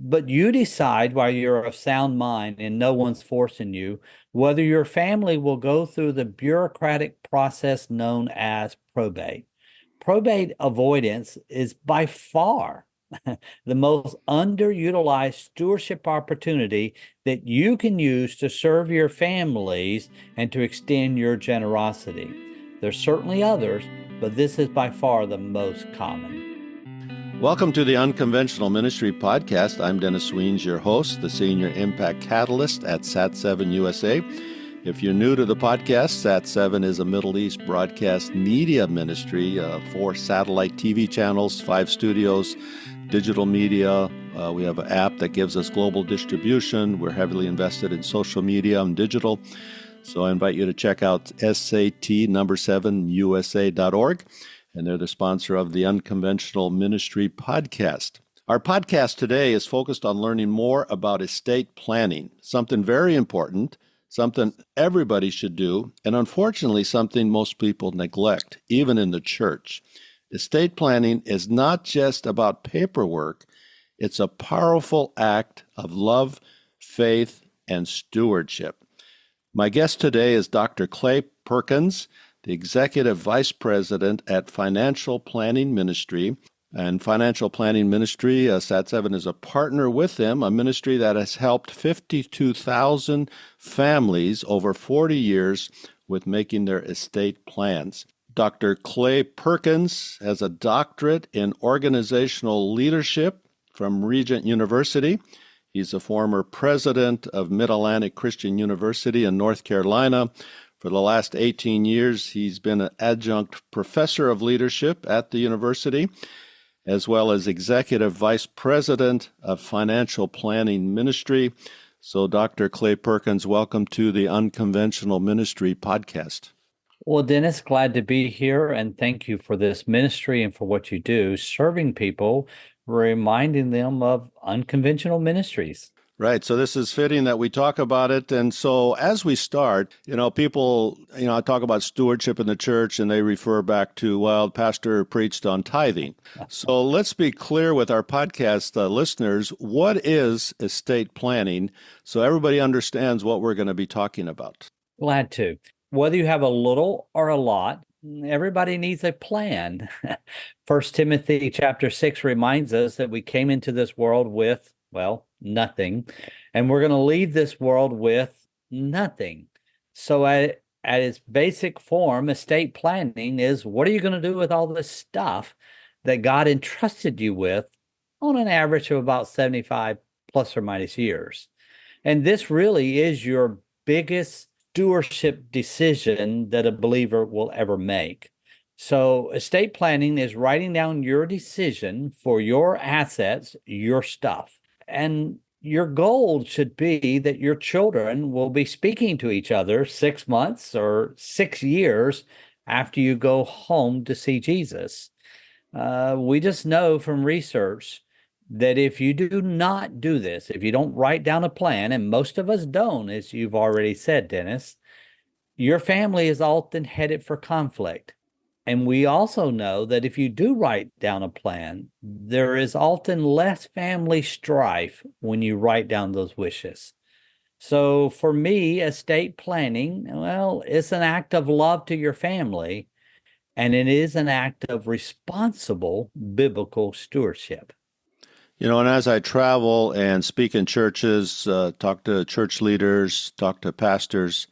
But you decide while you're of sound mind and no one's forcing you, whether your family will go through the bureaucratic process known as probate. Probate avoidance is by far the most underutilized stewardship opportunity that you can use to serve your families and to extend your generosity. There's certainly others, but this is by far the most common. Welcome to the Unconventional Ministry Podcast. I'm Dennis Weens, your host, the Senior Impact Catalyst at Sat7 USA. If you're new to the podcast, Sat7 is a Middle East broadcast media ministry, 4 satellite TV channels, 5 studios, digital media. We have an app that gives us global distribution. We're heavily invested in social media and digital. So I invite you to check out SAT7USA.org. And they're the sponsor of the Unconventional Ministry Podcast. Our podcast today is focused on learning more about estate planning, something very important, something everybody should do, and unfortunately something most people neglect, even in the church. Estate planning is not just about paperwork, it's a powerful act of love, faith, and stewardship. My guest today is Dr. Clay Perkins, the Executive Vice President at Financial Planning Ministry. And Financial Planning Ministry, Sat7 is a partner with them, a ministry that has helped 52,000 families over 40 years with making their estate plans. Dr. Clay Perkins has a doctorate in organizational leadership from Regent University. He's a former president of Mid-Atlantic Christian University in North Carolina. For the last 18 years, he's been an adjunct professor of leadership at the university, as well as executive vice president of financial planning ministry. So, Dr. Clay Perkins, welcome to the Unconventional Ministry Podcast. Well, Dennis, glad to be here, and thank you for this ministry and for what you do, serving people, reminding them of unconventional ministries. Right. So this is fitting that we talk about it. And so as we start, people, I talk about stewardship in the church and they refer back to, well, the pastor preached on tithing. So let's be clear with our podcast listeners, what is estate planning so everybody understands what we're going to be talking about? Glad to. Whether you have a little or a lot, everybody needs a plan. 1 Timothy chapter 6 reminds us that we came into this world with, nothing, and we're going to leave this world with nothing. So at its basic form, estate planning is, what are you going to do with all this stuff that God entrusted you with on an average of about 75 plus or minus years? And this really is your biggest stewardship decision that a believer will ever make. So estate planning is writing down your decision for your assets, your stuff. And your goal should be that your children will be speaking to each other 6 months or 6 years after you go home to see Jesus. We just know from research that if you do not do this, if you don't write down a plan, and most of us don't, as you've already said, Dennis, your family is often headed for conflict. And we also know that if you do write down a plan, there is often less family strife when you write down those wishes. So for me, estate planning, it's an act of love to your family, and it is an act of responsible biblical stewardship. And as I travel and speak in churches, talk to church leaders, talk to pastors,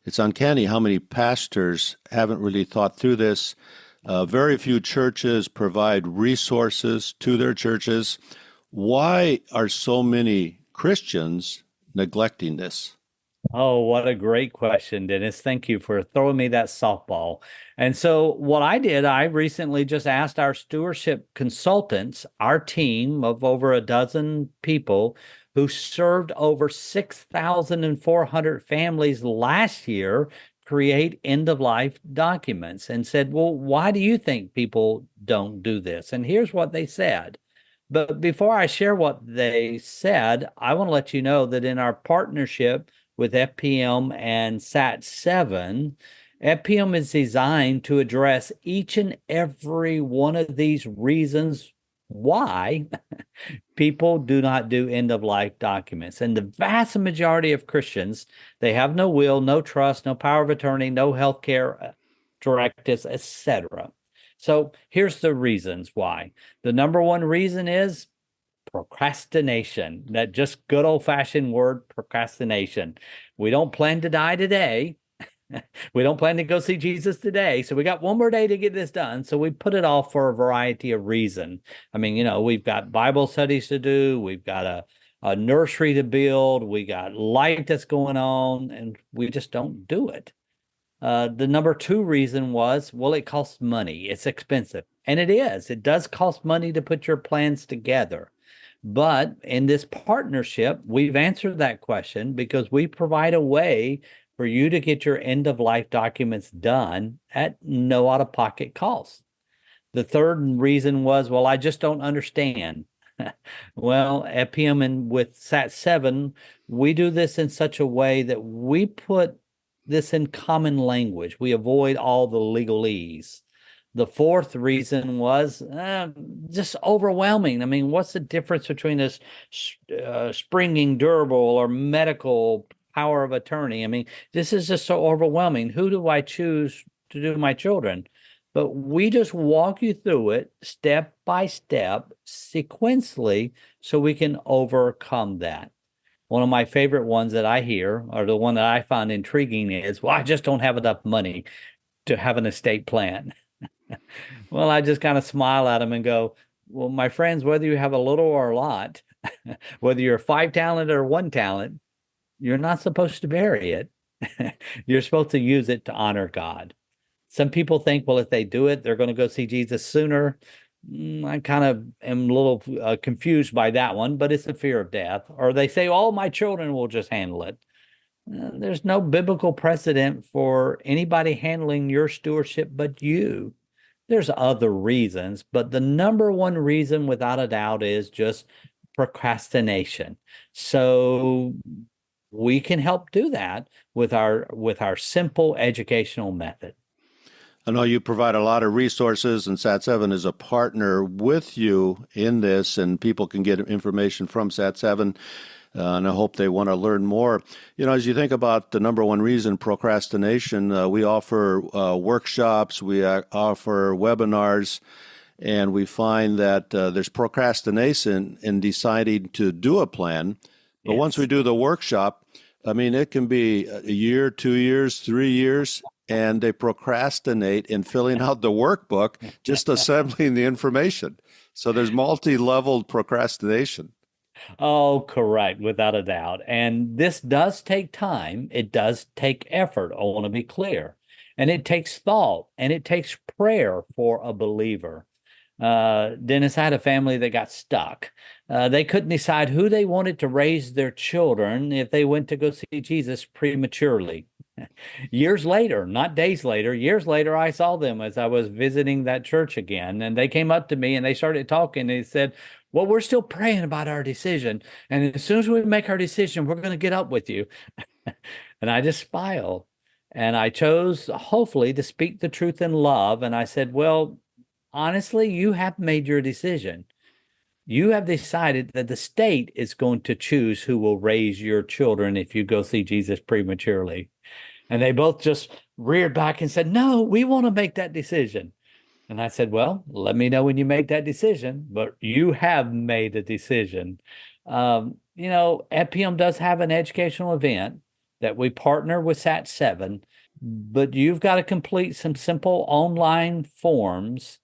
it's uncanny how many pastors haven't really thought through this. Very few churches provide resources to their churches. Why are so many Christians neglecting this? Oh, what a great question, Dennis. Thank you for throwing me that softball. And so what I did, I recently just asked our stewardship consultants, our team of over a dozen people who served over 6,400 families last year, create end-of-life documents, and said, well, why do you think people don't do this? And here's what they said. But before I share what they said, I want to let you know that in our partnership with FPM and Sat7, FPM is designed to address each and every one of these reasons why people do not do end of life documents. And the vast majority of Christians, they have no will, no trust, no power of attorney, no healthcare directives, etc. So here's the reasons why. The number one reason is procrastination. That just good old fashioned word, procrastination. We don't plan to die today. We don't plan to go see Jesus today. So we got one more day to get this done. So we put it off for a variety of reasons. I mean, we've got Bible studies to do, we've got a nursery to build, we got life that's going on, and we just don't do it. The number two reason was, well, it costs money. It's expensive. And it is. It does cost money to put your plans together. But in this partnership, we've answered that question because we provide a way for you to get your end of life documents done at no out of pocket cost. The third reason was, well, I just don't understand. Well, at PM and with SAT 7, we do this in such a way that we put this in common language. We avoid all the legalese. The fourth reason was just overwhelming. I mean, what's the difference between this springing durable or medical power of attorney? I mean, this is just so overwhelming. Who do I choose to do my children? But we just walk you through it step by step, sequentially, so we can overcome that. One of my favorite ones that I hear, or the one that I find intriguing, is, well, I just don't have enough money to have an estate plan. Well, I just kind of smile at them and go, well, my friends, whether you have a little or a lot, whether you're 5 talent or 1 talent, you're not supposed to bury it. You're supposed to use it to honor God. Some people think, well, if they do it, they're going to go see Jesus sooner. I kind of am a little confused by that one, but it's the fear of death. Or they say, oh, my children will just handle it. There's no biblical precedent for anybody handling your stewardship but you. There's other reasons, but the number one reason, without a doubt, is just procrastination. So we can help do that with our simple educational method. I know you provide a lot of resources, and SAT 7 is a partner with you in this, and people can get information from SAT 7. And I hope they want to learn more. As you think about the number one reason, procrastination, we offer workshops, we offer webinars, and we find that there's procrastination in deciding to do a plan. But Yes. once we do the workshop, I mean, it can be a year, 2 years, 3 years, and they procrastinate in filling out the workbook, just assembling the information. So there's multi-leveled procrastination. Oh, correct, without a doubt. And this does take time. It does take effort. I want to be clear. And it takes thought and it takes prayer for a believer. Dennis, I had a family that got stuck. They couldn't decide who they wanted to raise their children if they went to go see Jesus prematurely. Years later, not days later, years later, I saw them as I was visiting that church again. And they came up to me and they started talking. They said, well, we're still praying about our decision. And as soon as we make our decision, we're going to get up with you. And I just smiled. And I chose, hopefully, to speak the truth in love. And I said, well, honestly, you have made your decision. You have decided that the state is going to choose who will raise your children if you go see Jesus prematurely. And they both just reared back and said, no, we want to make that decision. And I said, well, let me know when you make that decision, but you have made a decision. FPM does have an educational event that we partner with SAT 7, but you've got to complete some simple online forms.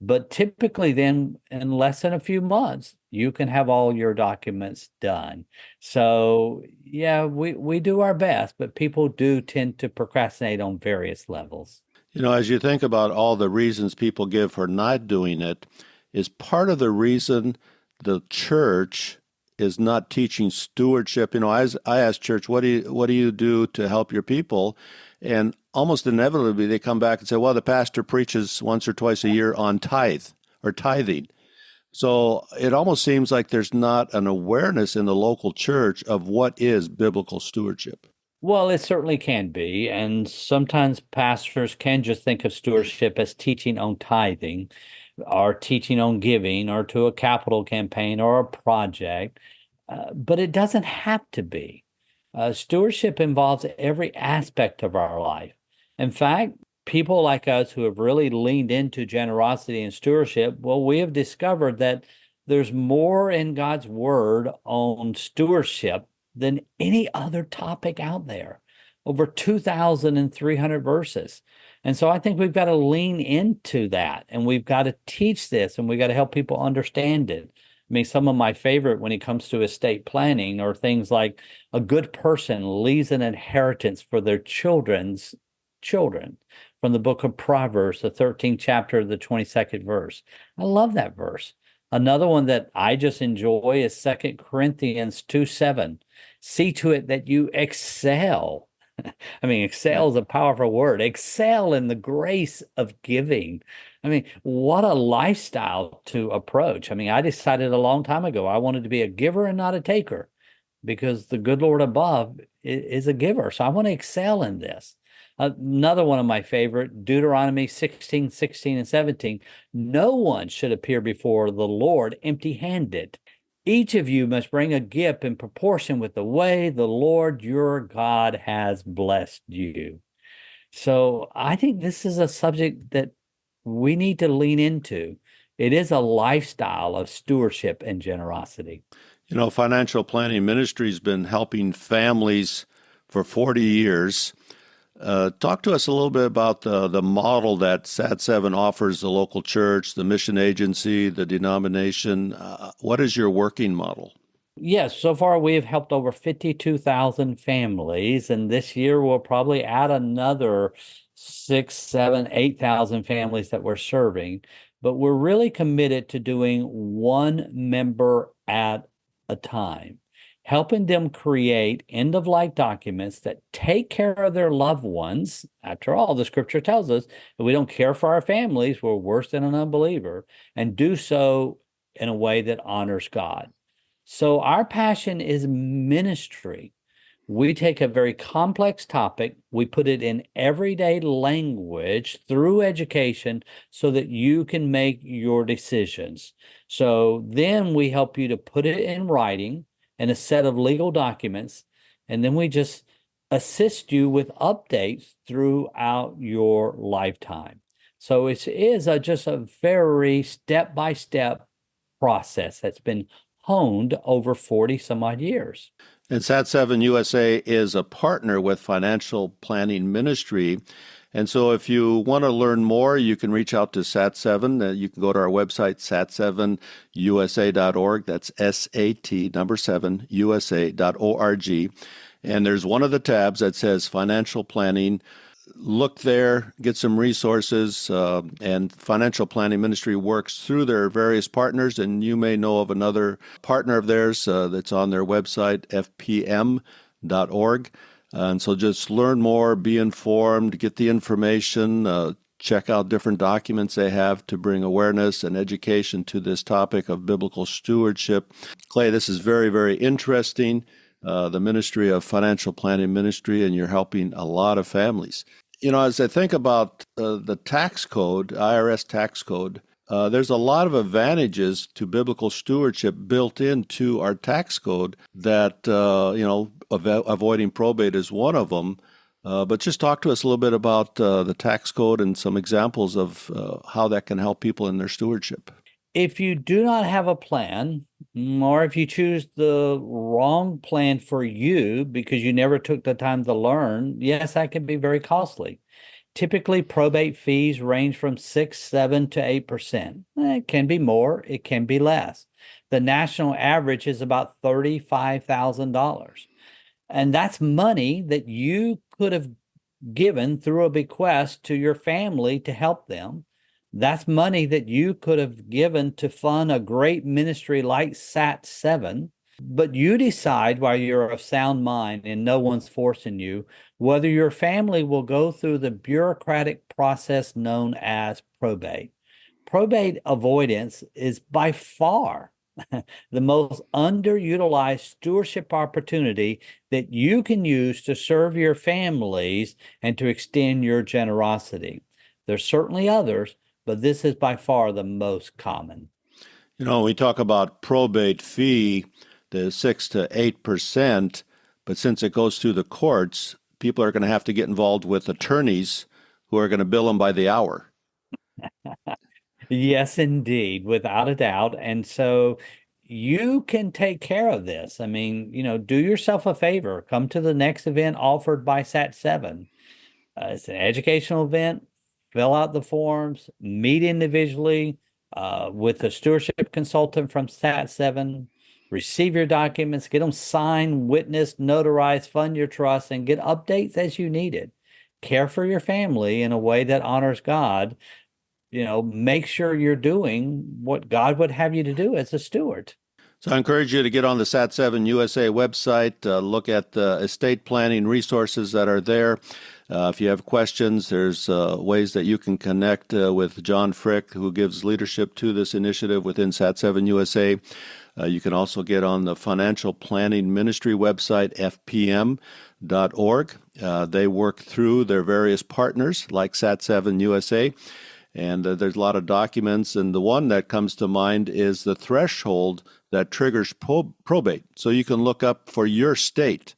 But typically then in less than a few months, you can have all your documents done. So yeah, we do our best, but people do tend to procrastinate on various levels. As you think about all the reasons people give for not doing it, is part of the reason the church is not teaching stewardship. I ask church, what do you do to help your people? And almost inevitably they come back and say, well, the pastor preaches once or twice a year on tithe or tithing. So it almost seems like there's not an awareness in the local church of what is biblical stewardship. Well, it certainly can be. And sometimes pastors can just think of stewardship as teaching on tithing. or teaching on giving or to a capital campaign or a project, but it doesn't have to be. Stewardship involves every aspect of our life. In fact, people like us who have really leaned into generosity and stewardship, well, we have discovered that there's more in God's word on stewardship than any other topic out there. Over 2,300 verses. And so I think we've got to lean into that and we've got to teach this and we've got to help people understand it. I mean, some of my favorite when it comes to estate planning are things like a good person leaves an inheritance for their children's children from the book of Proverbs, the 13th chapter, the 22nd verse. I love that verse. Another one that I just enjoy is 2 Corinthians 2:7. See to it that you excel. I mean, excel is a powerful word. Excel in the grace of giving. I mean, what a lifestyle to approach. I mean, I decided a long time ago I wanted to be a giver and not a taker because the good Lord above is a giver. So I want to excel in this. Another one of my favorite, Deuteronomy 16:16 and 17. No one should appear before the Lord empty-handed. Each of you must bring a gift in proportion with the way the Lord your God has blessed you. So I think this is a subject that we need to lean into. It is a lifestyle of stewardship and generosity. You know, financial planning ministry has been helping families for 40 years. Talk to us a little bit about the model that SAT7 offers the local church, the mission agency, the denomination. What is your working model? Yes, so far we have helped over 52,000 families, and this year we'll probably add another 6, 7, 8,000 families that we're serving. But we're really committed to doing one member at a time, helping them create end-of-life documents that take care of their loved ones. After all, the scripture tells us if we don't care for our families, we're worse than an unbeliever, and do so in a way that honors God. So our passion is ministry. We take a very complex topic, we put it in everyday language through education so that you can make your decisions. So then we help you to put it in writing and a set of legal documents, and then we just assist you with updates throughout your lifetime. So it is just a very step-by-step process that's been honed over 40 some odd years. And SAT7 USA is a partner with Financial Planning Ministry. And so if you want to learn more, you can reach out to SAT7. You can go to our website, sat7usa.org. That's SAT, number 7, USA.org. And there's one of the tabs that says Financial Planning. Look there, get some resources, and Financial Planning Ministry works through their various partners, and you may know of another partner of theirs that's on their website, fpm.org. And so just learn more, be informed, get the information, check out different documents they have to bring awareness and education to this topic of biblical stewardship. Clay, this is very, very interesting. The Ministry of Financial Planning Ministry, and you're helping a lot of families. You know, as I think about the tax code, IRS tax code, there's a lot of advantages to biblical stewardship built into our tax code that, avoiding probate is one of them. But just talk to us a little bit about the tax code and some examples of how that can help people in their stewardship. If you do not have a plan, or if you choose the wrong plan for you because you never took the time to learn, yes, that can be very costly. Typically, probate fees range from 6, 7 to 8%. It can be more, it can be less. The national average is about $35,000. And that's money that you could have given through a bequest to your family to help them. That's money that you could have given to fund a great ministry like SAT7, but you decide while you're of sound mind and no one's forcing you, whether your family will go through the bureaucratic process known as probate. Probate avoidance is by far the most underutilized stewardship opportunity that you can use to serve your families and to extend your generosity. There's certainly others, but this is by far the most common. We talk about probate fee, the 6 to 8%, but since it goes through the courts, people are going to have to get involved with attorneys who are going to bill them by the hour. Yes, indeed, without a doubt. And so you can take care of this. I mean, do yourself a favor. Come to the next event offered by SAT7. It's an educational event. Fill out the forms, meet individually with a stewardship consultant from SAT7. Receive your documents, get them signed, witnessed, notarized, fund your trust, and get updates as you need it. Care for your family in a way that honors God. Make sure you're doing what God would have you to do as a steward. So I encourage you to get on the SAT7 USA website, look at the estate planning resources that are there. If you have questions, there's ways that you can connect with John Frick, who gives leadership to this initiative within SAT7 USA. You can also get on the Financial Planning Ministry website, fpm.org. They work through their various partners like SAT7 USA. And there's a lot of documents, and the one that comes to mind is the threshold that triggers probate. So you can look up for your state,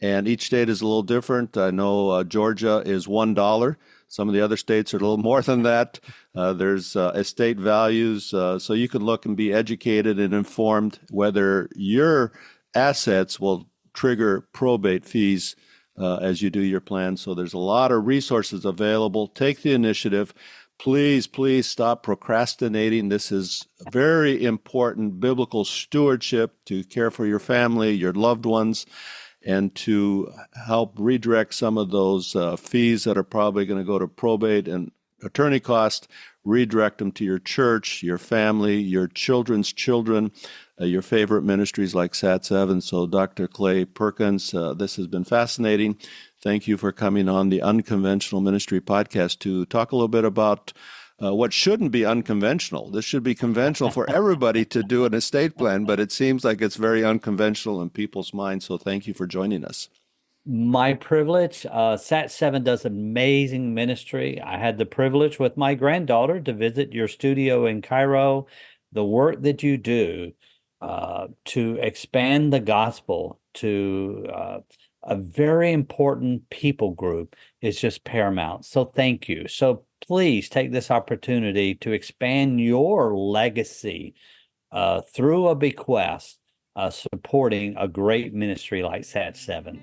and each state is a little different. I know Georgia is $1. Some of the other states are a little more than that. There's estate values, so you can look and be educated and informed whether your assets will trigger probate fees as you do your plan. So there's a lot of resources available. Take the initiative. Please, please stop procrastinating. This is very important biblical stewardship to care for your family, your loved ones, and to help redirect some of those fees that are probably going to go to probate and attorney costs, redirect them to your church, your family, your children's children, your favorite ministries like SAT7. So Dr. Clay Perkins, this has been fascinating. Thank you for coming on the Unconventional Ministry podcast to talk a little bit about what shouldn't be unconventional. This should be conventional for everybody to do an estate plan, but it seems like it's very unconventional in people's minds. So thank you for joining us. My privilege. SAT7 does amazing ministry. I had the privilege with my granddaughter to visit your studio in Cairo. The work that you do to expand the gospel to a very important people group is just paramount. So thank you. So please take this opportunity to expand your legacy through a bequest supporting a great ministry like SAT7.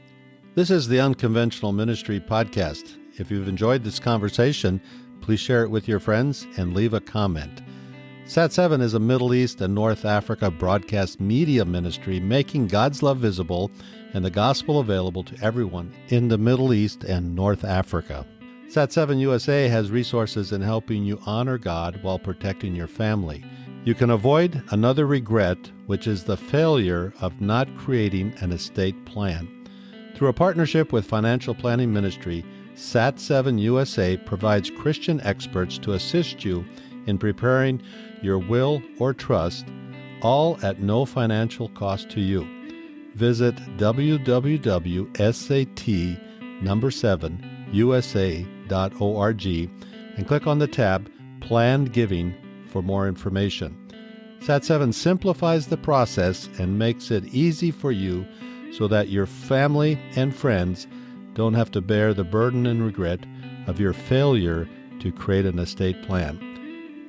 This is the Unconventional Ministry podcast. If you've enjoyed this conversation, please share it with your friends and leave a comment. SAT7 is a Middle East and North Africa broadcast media ministry making God's love visible and the gospel available to everyone in the Middle East and North Africa. SAT7 USA has resources in helping you honor God while protecting your family. You can avoid another regret, which is the failure of not creating an estate plan. Through a partnership with Financial Planning Ministry, SAT7 USA provides Christian experts to assist you in preparing your will or trust, all at no financial cost to you. Visit www.sat7usa.org and click on the tab Planned Giving for more information. SAT7 simplifies the process and makes it easy for you so that your family and friends don't have to bear the burden and regret of your failure to create an estate plan.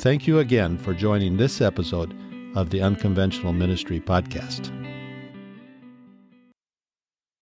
Thank you again for joining this episode of the Unconventional Ministry podcast.